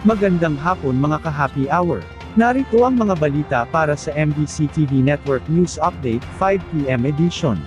Magandang hapon mga ka-happy hour. Narito ang mga balita para sa MBC TV Network News Update 5 PM edition.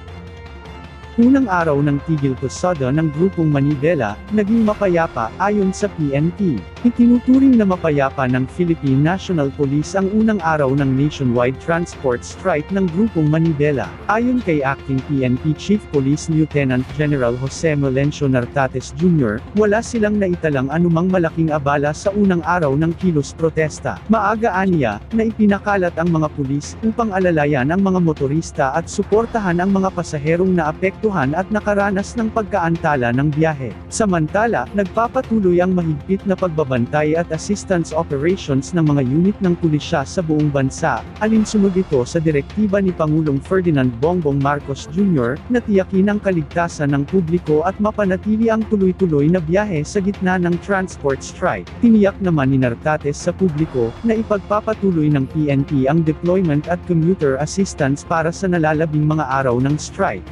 Unang araw ng tigil pasada ng Grupong Manibela, naging mapayapa ayon sa PNP. Itinuturing na mapayapa ng Philippine National Police ang unang araw ng nationwide transport strike ng Grupong Manibela. Ayon kay Acting PNP Chief Police Lieutenant General Jose Melencio Nartates Jr., wala silang naitalang anumang malaking abala sa unang araw ng kilos protesta. Maaga aniya, na ipinakalat ang mga pulis upang alalayan ang mga motorista at suportahan ang mga pasaherong naapektuhan at nakaranas ng pagkaantala ng biyahe. Samantala, nagpapatuloy ang mahigpit na pagbabantay at assistance operations ng mga unit ng pulisya sa buong bansa, alinsunod ito sa direktiba ni Pangulong Ferdinand Bongbong Marcos Jr., na tiyakin ang kaligtasan ng publiko at mapanatili ang tuloy-tuloy na biyahe sa gitna ng transport strike. Tiniyak naman ni Nartates sa publiko, na ipagpapatuloy ng PNP ang deployment at commuter assistance para sa nalalabing mga araw ng strike.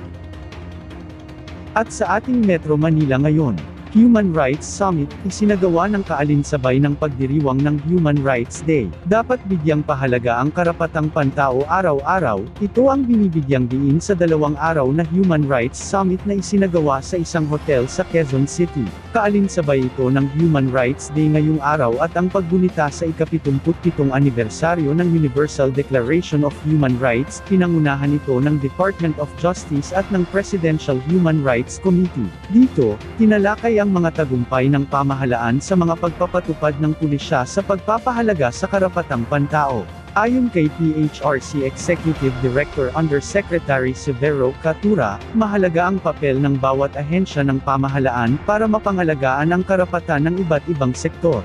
At sa ating Metro Manila ngayon, Human Rights Summit, isinagawa ng kaalinsabay ng pagdiriwang ng Human Rights Day. Dapat bigyang pahalaga ang karapatang pantao araw-araw. Ito ang binibigyang diin sa 2 araw na Human Rights Summit na isinagawa sa isang hotel sa Quezon City. Kaalinsabay ito ng Human Rights Day ngayong araw at ang paggunita sa ika-77 anibersaryo ng Universal Declaration of Human Rights. Pinangunahan ito ng Department of Justice at ng Presidential Human Rights Committee. Dito, tinalakay ang mga tagumpay ng pamahalaan sa mga pagpapatupad ng pulisya sa pagpapahalaga sa karapatang pantao. Ayon kay PHRC Executive Director Undersecretary Severo Catura, mahalaga ang papel ng bawat ahensya ng pamahalaan para mapangalagaan ang karapatan ng iba't ibang sektor.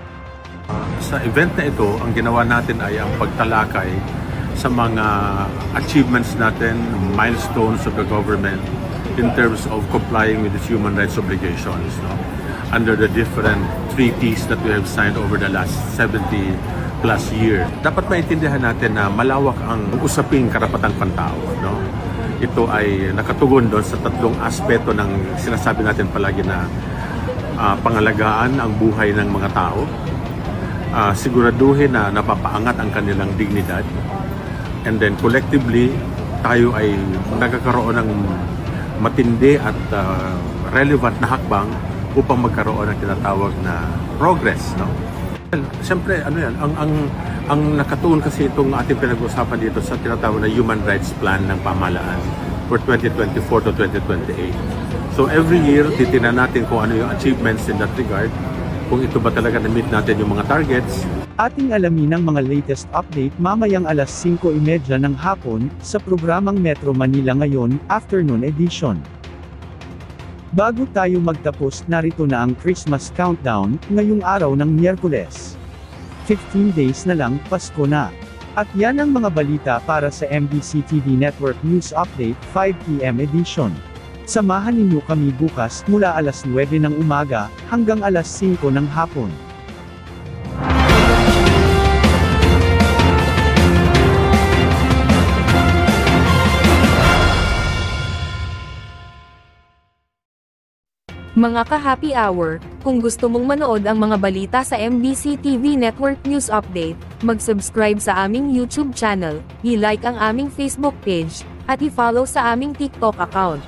Sa event na ito, ang ginawa natin ay ang pagtalakay sa mga achievements natin, milestones of the government in terms of complying with its human rights obligations, under the different treaties that we have signed over the last 70 plus years. Dapat maintindihan natin na malawak ang usaping karapatang pantao. Ito ay nakatugon doon sa 3 aspeto ng sinasabi natin palagi na pangalagaan ang buhay ng mga tao, siguraduhin na napapaangat ang kanilang dignidad, and then collectively, tayo ay nagkakaroon ng matindi at relevant na hakbang upang magkaroon ng tinatawag na progress. Siyempre, ang nakatuon kasi itong ating pinag-usapan dito sa tinatawag na Human Rights Plan ng pamahalaan for 2024 to 2028. So every year, titingnan natin kung ano yung achievements in that regard, kung ito ba talaga na-meet natin yung mga targets. Ating alamin ang mga latest update mamayang alas 5:30 ng hapon, sa programang Metro Manila Ngayon, Afternoon Edition. Bago tayo magtapos, narito na ang Christmas countdown, ngayong araw ng Miyerkules. 15 days na lang, Pasko na. At yan ang mga balita para sa MBC TV Network News Update 5 PM edition. Samahan ninyo kami bukas mula alas 9 ng umaga, hanggang alas 5 ng hapon. Mga ka-happy hour, kung gusto mong manood ang mga balita sa MBC TV Network News Update, mag-subscribe sa aming YouTube channel, i-like ang aming Facebook page, at i-follow sa aming TikTok account.